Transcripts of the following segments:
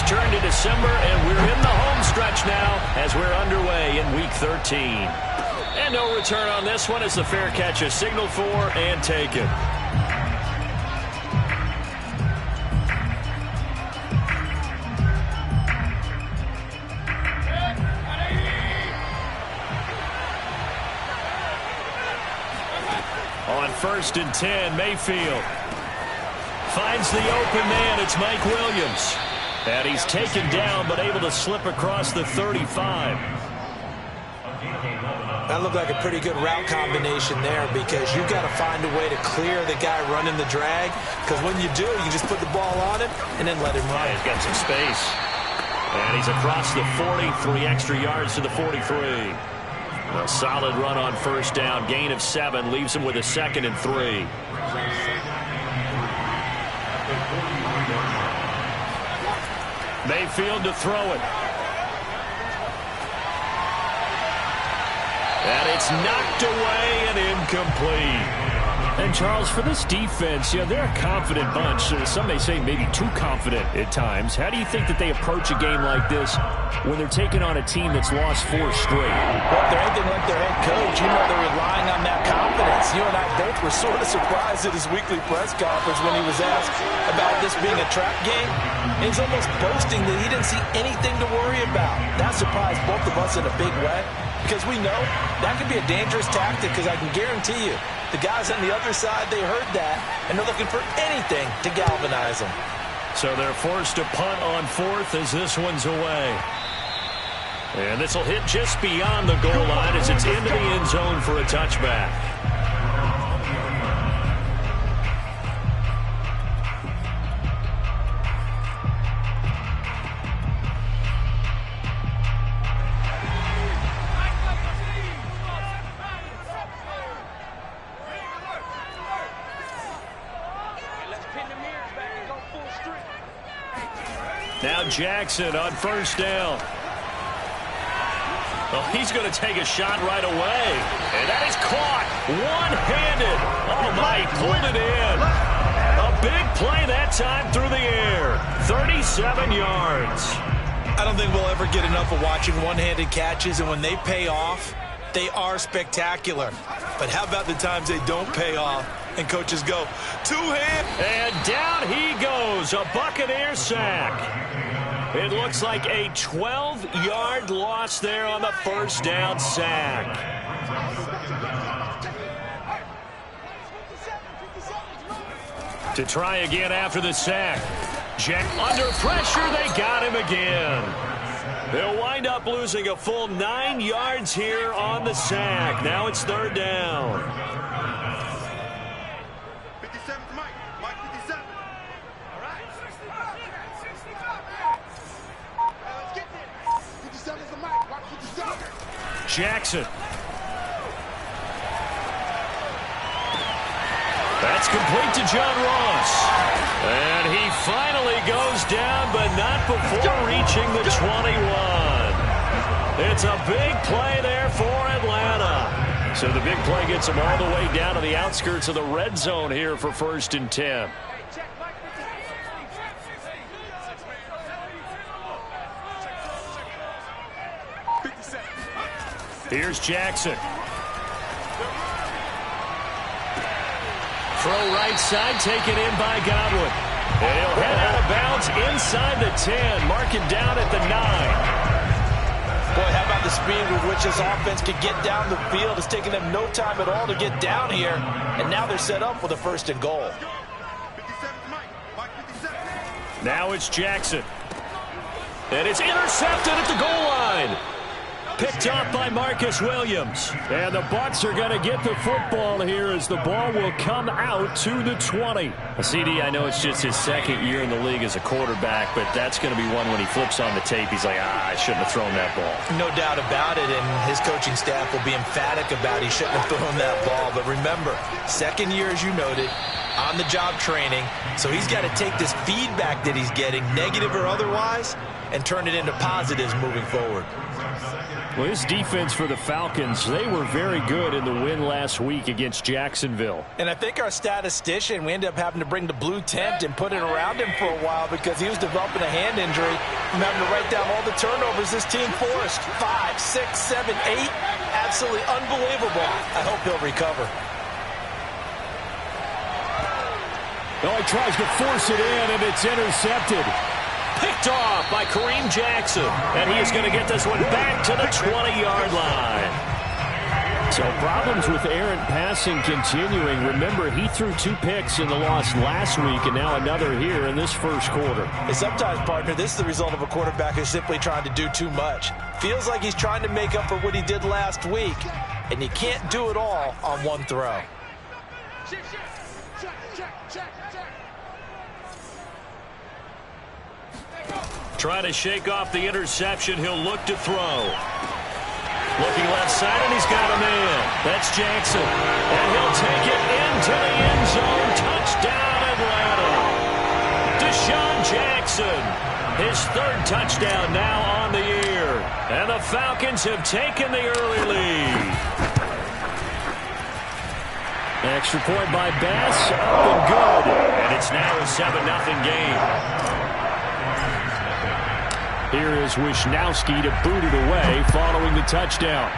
turned to December, and we're in the home stretch now as we're underway in Week 13. And no return on this one as the fair catch is signaled for and taken. On 1st and 10, Mayfield finds the open man. It's Mike Williams. And he's taken down but able to slip across the 35. That looked like a pretty good route combination there because you've got to find a way to clear the guy running the drag, because when you do, you just put the ball on him and then let him run. Yeah, he's got some space. And he's across the 40, 3 extra yards to the 43. A solid run on 1st down, gain of 7, leaves him with a 2nd and 3. Mayfield to throw it. And it's knocked away and incomplete. And, Charles, for this defense, they're a confident bunch. Some may say maybe too confident at times. How do you think that they approach a game like this when they're taking on a team that's lost 4 straight? Well, if they're anything like their head coach, they're relying on that confidence. You and I both were sort of surprised at his weekly press conference when he was asked about this being a trap game. And he's almost boasting that he didn't see anything to worry about. That surprised both of us in a big way, because we know that could be a dangerous tactic, because I can guarantee you, the guys on the other side, they heard that, and they're looking for anything to galvanize them. So they're forced to punt on 4th as this one's away. And this will hit just beyond the goal line as it's into the end zone for a touchback. Now Jackson on 1st down. Well, he's going to take a shot right away. And that is caught one-handed. Oh, my, he pulled it in. A big play that time through the air. 37 yards. I don't think we'll ever get enough of watching one-handed catches, and when they pay off, they are spectacular. But how about the times they don't pay off and coaches go, 2-hand. And down he goes, a Buccaneer sack. It looks like a 12-yard loss there on the 1st down sack. To try again after the sack. Jack under pressure, they got him again. They'll wind up losing a full 9 yards here on the sack. Now it's 3rd down. 57 to Mike. Mike 57. All right. Let's get there. 57 is the Mike. Mike 57. Jackson. That's complete to John Ross. And he finally goes down, but not before reaching the 21. It's a big play there for Atlanta. So the big play gets them all the way down to the outskirts of the red zone here for 1st and 10. Here's Jackson. Throw right side, taken in by Godwin. And he'll head out of bounds inside the 10. Mark it down at the 9. Boy, how about the speed with which this offense could get down the field? It's taken them no time at all to get down here. And now they're set up with a 1st and goal. 57 to Mike. Mike 57. Now it's Jackson. And it's intercepted at the goal line. Picked up by Marcus Williams. And the Bucs are going to get the football here as the ball will come out to the 20. CD, I know it's just his 2nd year in the league as a quarterback, but that's going to be one when he flips on the tape. He's like, I shouldn't have thrown that ball. No doubt about it, and his coaching staff will be emphatic about he shouldn't have thrown that ball. But remember, 2nd year, as you noted, on-the-job training. So he's got to take this feedback that he's getting, negative or otherwise, and turn it into positives moving forward. Well, this defense for the Falcons, they were very good in the win last week against Jacksonville. And I think our statistician, we ended up having to bring the blue tent and put it around him for a while because he was developing a hand injury from having to write down all the turnovers this team forced. 5, 6, 7, 8. Absolutely unbelievable. I hope he'll recover. Oh, he tries to force it in, and it's intercepted. Picked off by Kareem Jackson. And he is going to get this one back to the 20-yard line. So problems with errant passing continuing. Remember, he threw 2 picks in the loss last week, and now another here in this first quarter. And sometimes, partner, this is the result of a quarterback who's simply trying to do too much. Feels like he's trying to make up for what he did last week, and you can't do it all on one throw. Trying to shake off the interception. He'll look to throw. Looking left side, and he's got a man. That's Jackson. And he'll take it into the end zone. Touchdown, Atlanta. Deshaun Jackson. His 3rd touchdown now on the year. And the Falcons have taken the early lead. Extra point by Bass. Up and good. And it's now a 7-0 game. Here is Wishnowski to boot it away following the touchdown.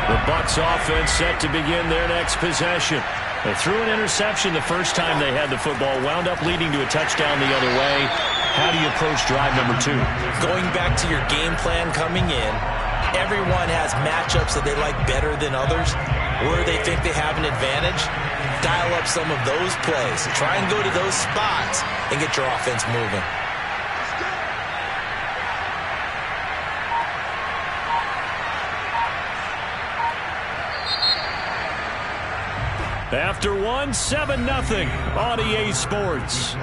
The Bucs offense set to begin their next possession. They threw an interception the first time they had the football, wound up leading to a touchdown the other way. How do you approach drive number 2? Going back to your game plan coming in, everyone has matchups that they like better than others, where they think they have an advantage. Dial up some of those plays. Try and go to those spots and get your offense moving. After 7-0 on EA Sports.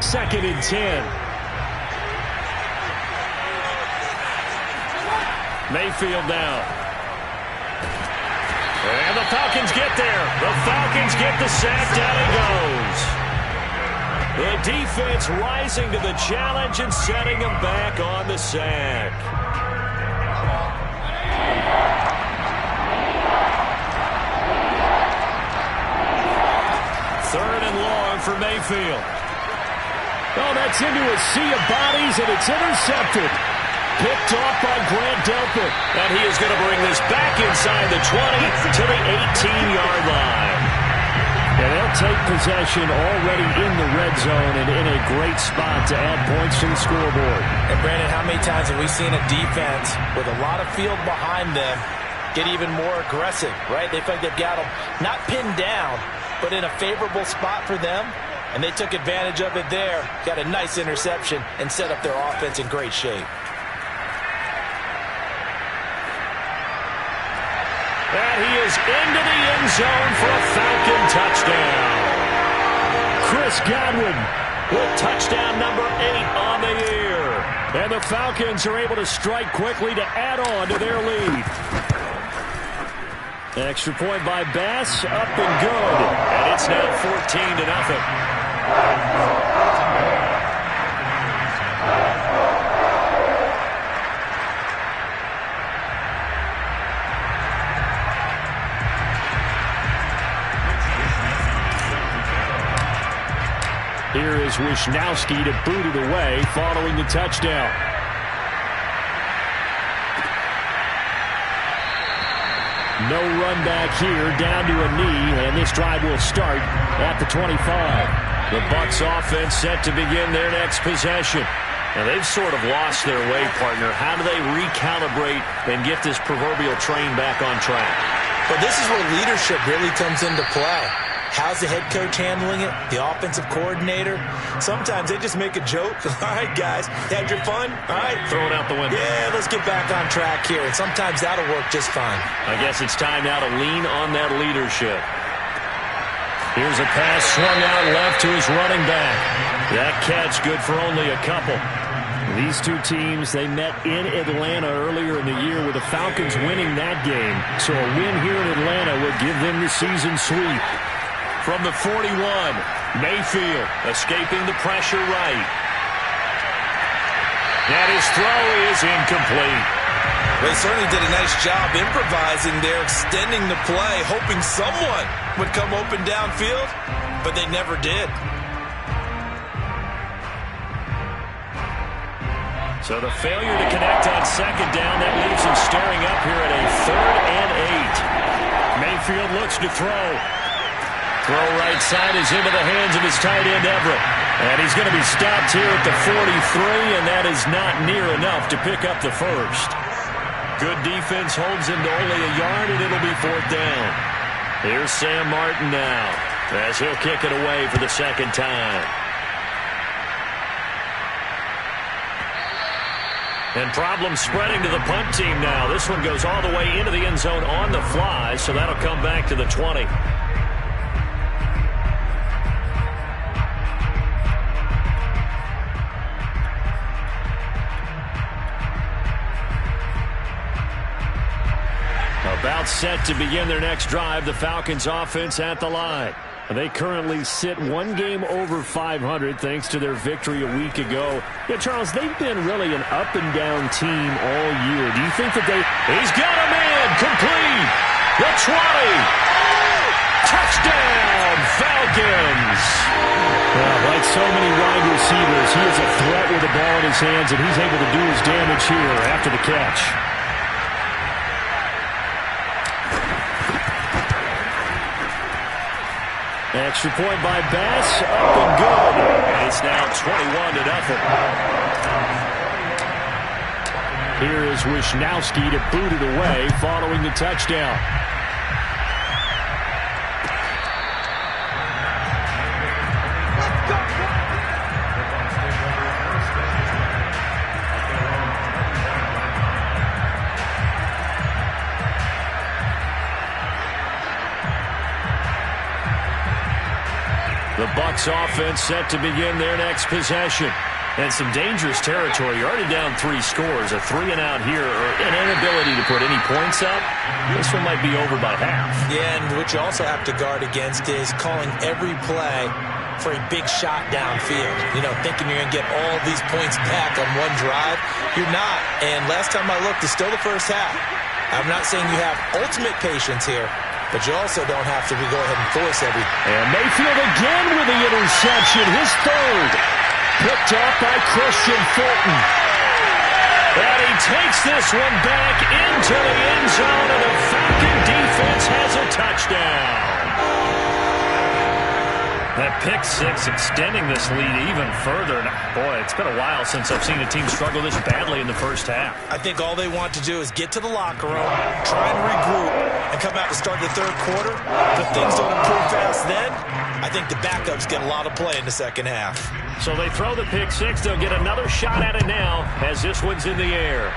2nd and 10. Mayfield now. And the Falcons get there. The Falcons get the sack. Down he goes. The defense rising to the challenge and setting him back on the sack. 3rd and long for Mayfield. Oh, that's into a sea of bodies, and it's intercepted. Picked off by Grant Delpit. And he is going to bring this back inside the 20 to the 18-yard line. And they'll take possession already in the red zone and in a great spot to add points to the scoreboard. And, Brandon, how many times have we seen a defense with a lot of field behind them get even more aggressive, right? They feel like they've got them not pinned down, but in a favorable spot for them. And they took advantage of it there. Got a nice interception and set up their offense in great shape. And he is into the end zone for a Falcon touchdown. Chris Godwin with touchdown number 8 on the year. And the Falcons are able to strike quickly to add on to their lead. Extra point by Bass, up and good. And it's now 14-0. Here is Wishnowski to boot it away following the touchdown. No run back here, down to a knee, and this drive will start at the 25. The Bucs offense set to begin their next possession. Now they've sort of lost their way, partner. How do they recalibrate and get this proverbial train back on track? But this is where leadership really comes into play. How's the head coach handling it? The offensive coordinator? Sometimes they just make a joke. All right, guys, had your fun? All right. Throw it out the window. Yeah, let's get back on track here. And sometimes that'll work just fine. I guess it's time now to lean on that leadership. Here's a pass swung out left to his running back. That catch good for only a couple. These two teams, they met in Atlanta earlier in the year with a the Falcons winning that game. So a win here in Atlanta would give them the season sweep. From the 41, Mayfield escaping the pressure right. And his throw is incomplete. They certainly did a nice job improvising there, extending the play, hoping someone would come open downfield, but they never did. So the failure to connect on second down, that leaves him staring up here at a 3rd and 8. Mayfield looks to throw. Throw right side is into the hands of his tight end, Everett. And he's going to be stopped here at the 43, and that is not near enough to pick up the first. Good defense holds him to only a yard, and it'll be 4th down. Here's Sam Martin now, as he'll kick it away for the second time. And problems spreading to the punt team now. This one goes all the way into the end zone on the fly, so that'll come back to the 20. About set to begin their next drive, the Falcons offense at the line. They currently sit one game over 500 thanks to their victory a week ago. Yeah, Charles, they've been really an up-and-down team all year. Do you think that He's got a man complete! The 20! Touchdown, Falcons! Well, like so many wide receivers, he is a threat with the ball in his hands, and he's able to do his damage here after the catch. Extra point by Bass, up and good. And it's now 21-0. Here is Wisnowski to boot it away following the touchdown. The Bucs offense set to begin their next possession. And some dangerous territory. You're already down 3 scores. A 3-and-out here, or an inability to put any points up. This one might be over by half. Yeah, and what you also have to guard against is calling every play for a big shot downfield. You know, thinking you're going to get all these points back on one drive. You're not. And last time I looked, it's still the first half. I'm not saying you have ultimate patience here, but you also don't have to go ahead and force everything. And Mayfield again with the interception, his 3rd. Picked off by Christian Fulton. And he takes this one back into the end zone, and the Falcon defense has a touchdown. That pick 6 extending this lead even further. Boy, it's been a while since I've seen a team struggle this badly in the first half. I think all they want to do is get to the locker room, try and regroup, and come out to start the 3rd quarter. If things don't improve fast then, I think the backups get a lot of play in the second half. So they throw the pick 6. They'll get another shot at it now as this one's in the air.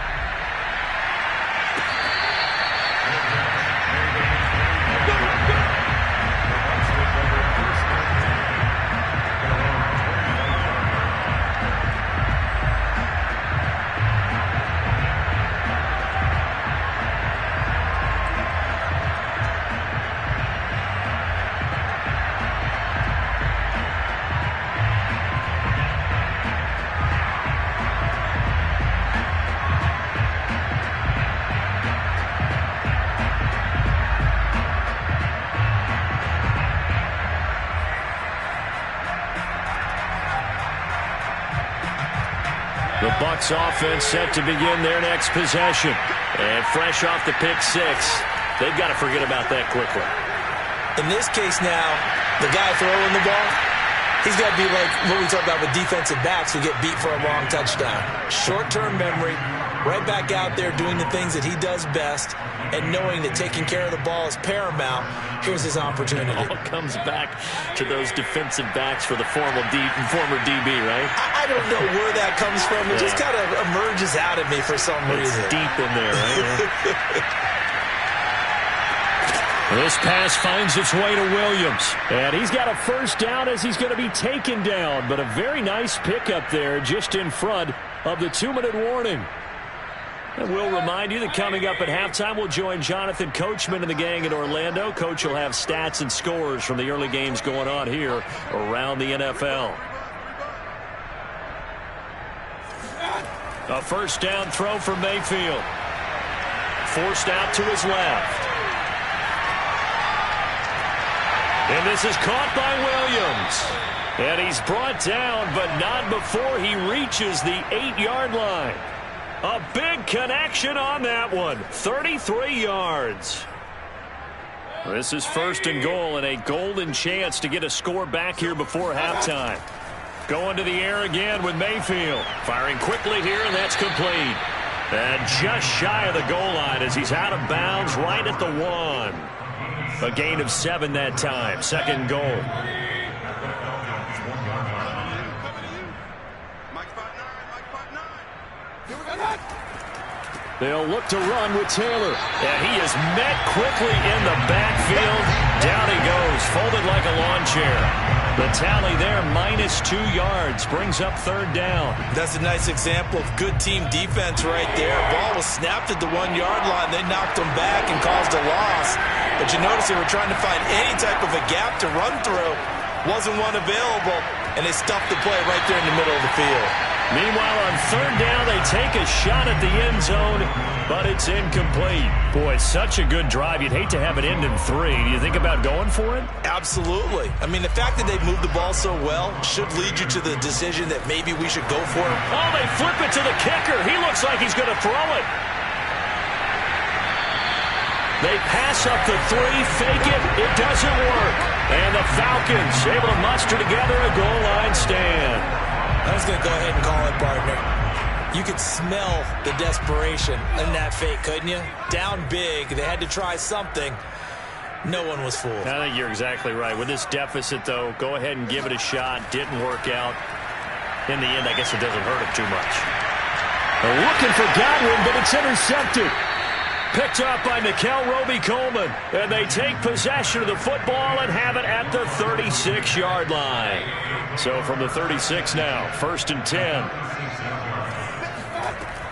The Bucs offense set to begin their next possession. And fresh off the pick 6, they've got to forget about that quickly. In this case now, the guy throwing the ball, he's got to be like what we talk about with defensive backs who get beat for a long touchdown. Short-term memory, right back out there doing the things that he does best, and knowing that taking care of the ball is paramount. Here's his opportunity. It all comes back to those defensive backs for the former DB, right? I don't know where that comes from. It just kind of emerges out of me for some reason. It's deep in there, right? This pass finds its way to Williams. And he's got a first down as he's going to be taken down. But a very nice pickup there just in front of the 2-minute warning. And we'll remind you that coming up at halftime, we'll join Jonathan Coachman and the gang in Orlando. Coach will have stats and scores from the early games going on here around the NFL. A first down throw for Mayfield. Forced out to his left. And this is caught by Williams. And he's brought down, but not before he reaches the 8-yard line. A big connection on that one. 33 yards. This is first and goal, and a golden chance to get a score back here before halftime. Going to the air again with Mayfield. Firing quickly here, and that's complete. And just shy of the goal line as he's out of bounds right at the 1. A gain of 7 that time. Second goal. They'll look to run with Taylor. And he is met quickly in the backfield. Down he goes, folded like a lawn chair. The tally there, -2 yards, brings up third down. That's a nice example of good team defense right there. Ball was snapped at the 1-yard line. They knocked him back and caused a loss. But you notice they were trying to find any type of a gap to run through. Wasn't one available, and they stuffed the play right there in the middle of the field. Meanwhile, on third down, they take a shot at the end zone, but it's incomplete. Boy, such a good drive. You'd hate to have it end in 3. Do you think about going for it? Absolutely. I mean, the fact that they've moved the ball so well should lead you to the decision that maybe we should go for it. Oh, they flip it to the kicker. He looks like he's going to throw it. They pass up the 3, fake it. It doesn't work. And the Falcons able to muster together a goal line stand. I was going to go ahead and call it, partner. You could smell the desperation in that fake, couldn't you? Down big. They had to try something. No one was fooled. I think you're exactly right. With this deficit, though, go ahead and give it a shot. Didn't work out. In the end, I guess it doesn't hurt him too much. They're looking for Godwin, but it's intercepted. Picked up by Nikel Roby-Coleman. And they take possession of the football and have it at the 36-yard line. So from the 36 now, first and 10.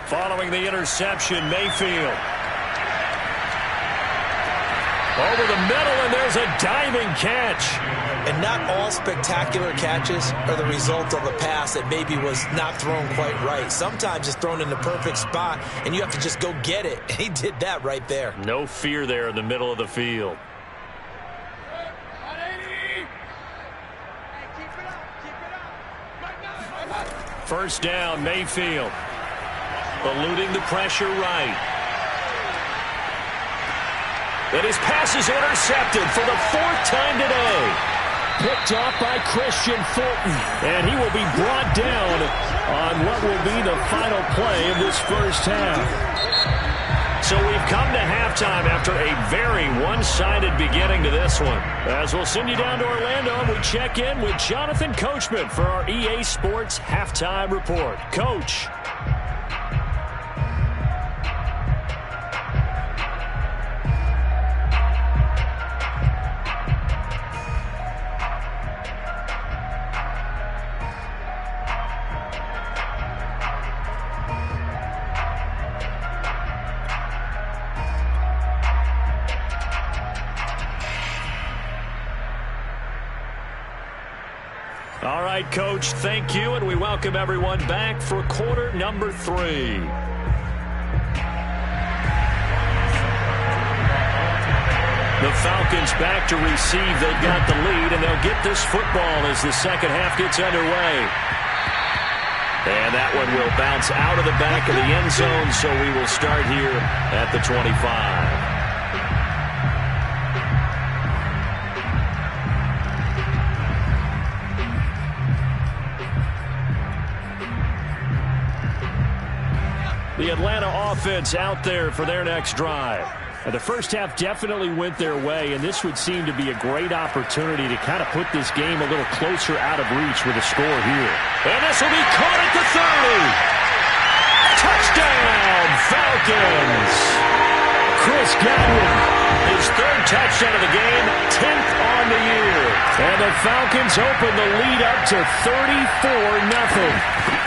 Following the interception, Mayfield. Over the middle, and there's a diving catch. And not all spectacular catches are the result of a pass that maybe was not thrown quite right. Sometimes it's thrown in the perfect spot, and you have to just go get it. And he did that right there. No fear there in the middle of the field. First down, Mayfield. Eluding the pressure right. And his pass is intercepted for the 4th time today. Picked off by Christian Fulton. And he will be brought down on what will be the final play of this first half. So we've come to halftime after a very one-sided beginning to this one. As we'll send you down to Orlando, and we check in with Jonathan Coachman for our EA Sports Halftime Report. Coach. All right, Coach, thank you, and we welcome everyone back for quarter number 3. The Falcons back to receive. They've got the lead, and they'll get this football as the second half gets underway. And that one will bounce out of the back of the end zone, so we will start here at the 25. The Atlanta offense out there for their next drive. And the first half definitely went their way, and this would seem to be a great opportunity to kind of put this game a little closer out of reach with a score here. And this will be caught at the 30. Touchdown, Falcons. Chris Godwin, his 3rd touchdown of the game, 10th on the year. And the Falcons open the lead up to 34-0.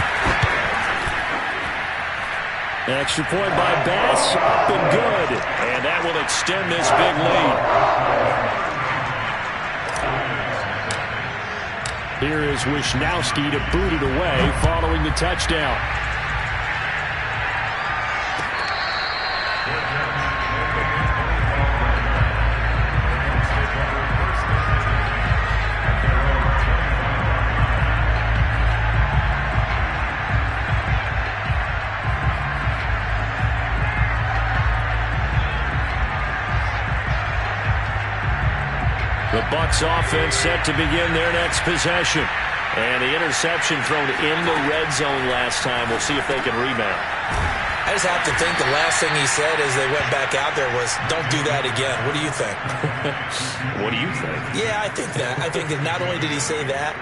Extra point by Bass, up and good. And that will extend this big lead. Here is Wisnowski to boot it away following the touchdown. The Bucs offense set to begin their next possession. And the interception thrown in the red zone last time. We'll see if they can rebound. I just have to think the last thing he said as they went back out there was, don't do that again. What do you think? What do you think? Yeah, I think that. I think that not only did he say that,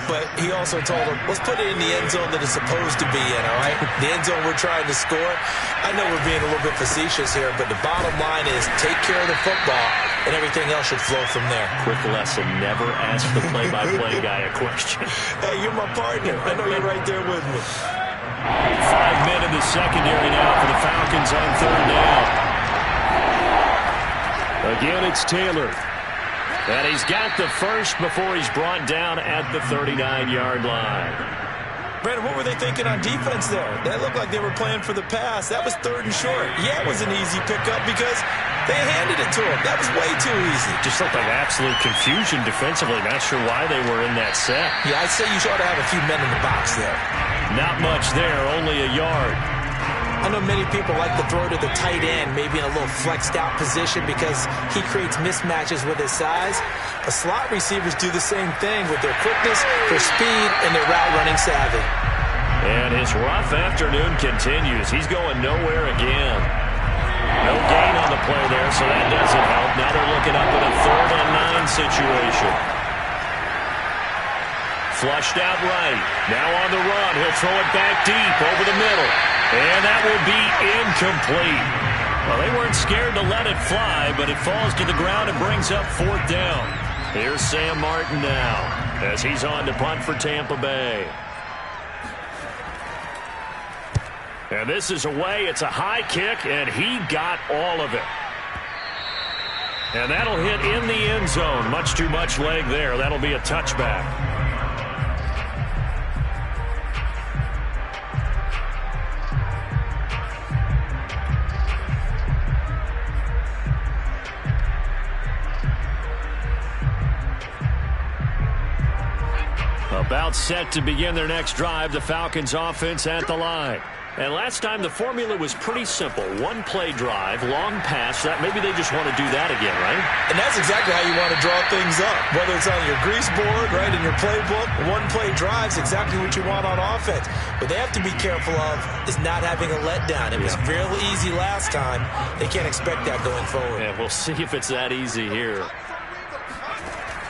but he also told them, let's put it in the end zone that it's supposed to be in, all right? The end zone we're trying to score. I know we're being a little bit facetious here, but the bottom line is take care of the football, and everything else should flow from there. Quick lesson, never ask the play-by-play guy a question. Hey, you're my partner. I know you're right there with me. 5 men in the secondary now for the Falcons on third down. Again, it's Taylor. And he's got the first before he's brought down at the 39-yard line. Brandon, what were they thinking on defense there? That looked like they were playing for the pass. That was 3rd and short. Yeah, it was an easy pickup because they handed it to him. That was way too easy. Just looked like absolute confusion defensively. Not sure why they were in that set. Yeah, I'd say you ought to have a few men in the box there. Not much there, only a yard. I know many people like to throw to the tight end, maybe in a little flexed out position because he creates mismatches with his size. But slot receivers do the same thing with their quickness, their speed, and their route running savvy. And his rough afternoon continues. He's going nowhere again. No gain on the play there, so that doesn't help. Now they're looking up at a 3rd and 9 situation. Flushed out right. Now on the run. He'll throw it back deep over the middle. And that will be incomplete. Well, they weren't scared to let it fly, but it falls to the ground and brings up 4th down. Here's Sam Martin now as he's on to punt for Tampa Bay. And this is away. It's a high kick, and he got all of it. And that'll hit in the end zone. Much too much leg there. That'll be a touchback. About set to begin their next drive, the Falcons offense at the line. And last time the formula was pretty simple. One play drive, long pass. That maybe they just want to do that again, right? And that's exactly how you want to draw things up. Whether it's on your grease board, right, in your playbook, one play drive is exactly what you want on offense. What they have to be careful of is not having a letdown. It was real easy last time. They can't expect that going forward. Yeah, we'll see if it's that easy here.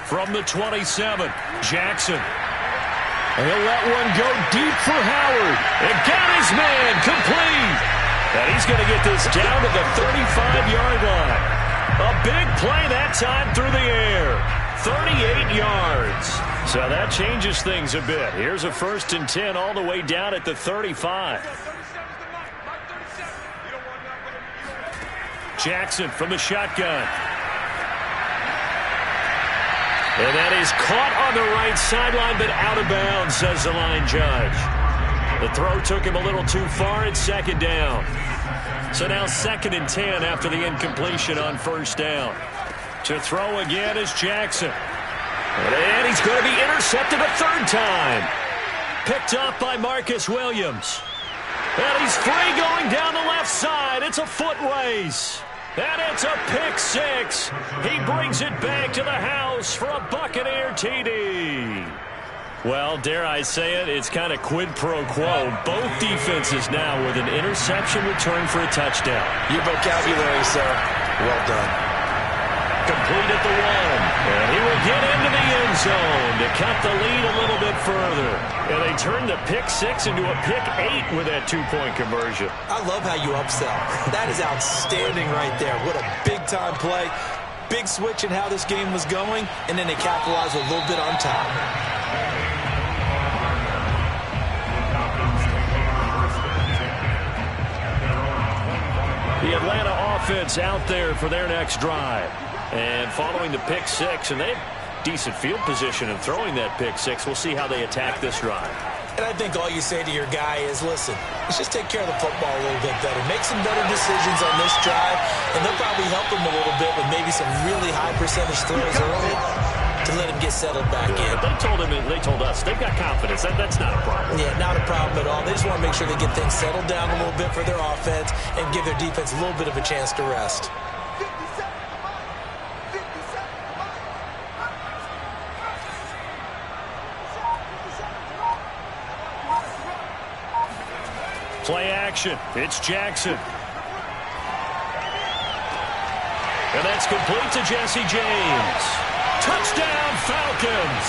From the 27, Jackson. And he'll let one go deep for Howard. And got his man complete. And he's going to get this down to the 35-yard line. A big play that time through the air. 38 yards. So that changes things a bit. Here's a 1st and 10 all the way down at the 35. Jackson from the shotgun. And that is caught on the right sideline, but out of bounds, says the line judge. The throw took him a little too far. It's 2nd down. So now 2nd and 10 after the incompletion on 1st down. To throw again is Jackson. And he's going to be intercepted a 3rd time. Picked up by Marcus Williams. And he's free going down the left side. It's a foot race. And it's a pick 6. He brings it back to the house for a Buccaneer TD. Well, dare I say it, it's kind of quid pro quo. Both defenses now with an interception return for a touchdown. Your vocabulary, sir. Well done. Complete at the 1. And he will get into the end zone to cut the lead a little bit further. And they turn the pick 6 into a pick 8 with that 2-point conversion. I love how you upsell. That is outstanding right there. What a big-time play. Big switch in how this game was going, and then they capitalized a little bit on top. The Atlanta offense out there for their next drive. And following the pick six, and they have decent field position in throwing that pick six. We'll see how they attack this drive. And I think all you say to your guy is, listen, let's just take care of the football a little bit better. Make some better decisions on this drive, and they'll probably help him a little bit with maybe some really high percentage throws early to let him get settled back in. They told us they've got confidence. That's not a problem. Yeah, not a problem at all. They just want to make sure they get things settled down a little bit for their offense and give their defense a little bit of a chance to rest. Play action. It's Jackson. And that's complete to Jesse James. Touchdown, Falcons.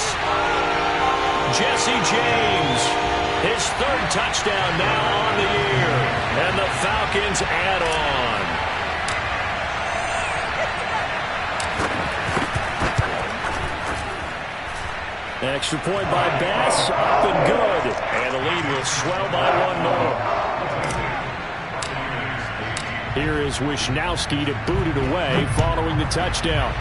Jesse James, his third touchdown now on the year. And the Falcons add on. Extra point by Bass, up and good. And the lead will swell by one more. Here is Wisnowski to boot it away following the touchdown.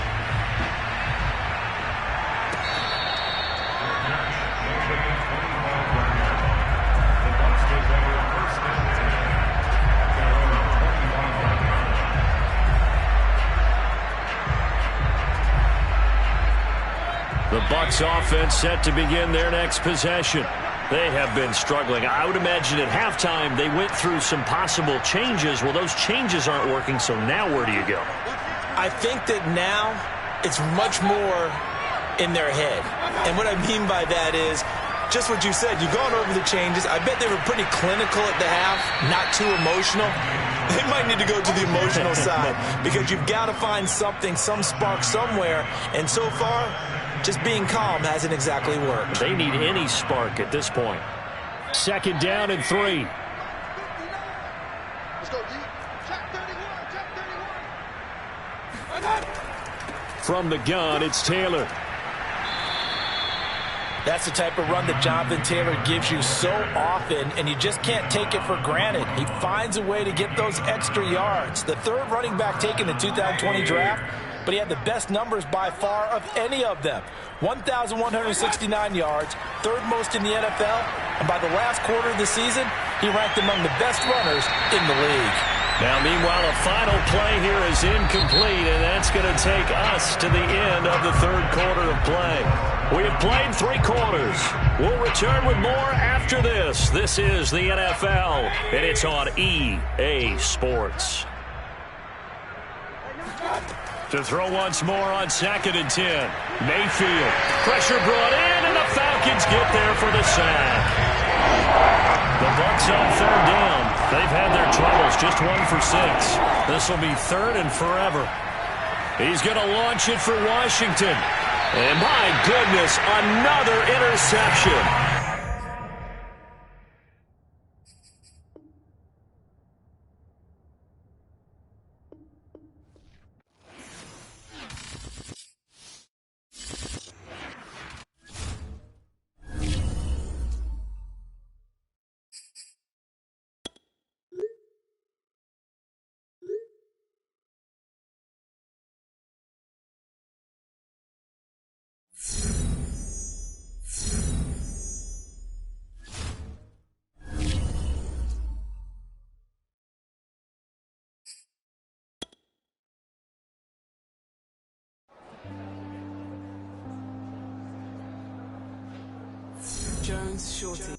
The Bucs offense set to begin their next possession. They have been struggling. I would imagine at halftime they went through some possible changes. Well, those changes aren't working, so now where do you go? I think that now it's much more in their head. And what I mean by that is just what you said. You've gone over the changes. I bet they were pretty clinical at the half, not too emotional. They might need to go to the emotional side because you've got to find something, some spark somewhere. And so far, just being calm hasn't exactly worked. They need any spark at this point. Second down and 3. Let's go, D. Check 31. Check 31. From the gun, it's Taylor. That's the type of run that Jonathan Taylor gives you so often, and you just can't take it for granted. He finds a way to get those extra yards. The third running back taken in the 2020 draft, but he had the best numbers by far of any of them. 1,169 yards, third most in the NFL, and by the last quarter of the season, he ranked among the best runners in the league. Now, meanwhile, a final play here is incomplete, and that's going to take us to the end of the third quarter of play. We have played 3 quarters. We'll return with more after this. This is the NFL, and it's on EA Sports. To throw once more on 2nd and 10. Mayfield. Pressure brought in, and the Falcons get there for the sack. The Bucs on 3rd down. They've had their troubles, just 1 for 6. This will be 3rd and forever. He's going to launch it for Washington. And my goodness, another interception. Jones, Shorty.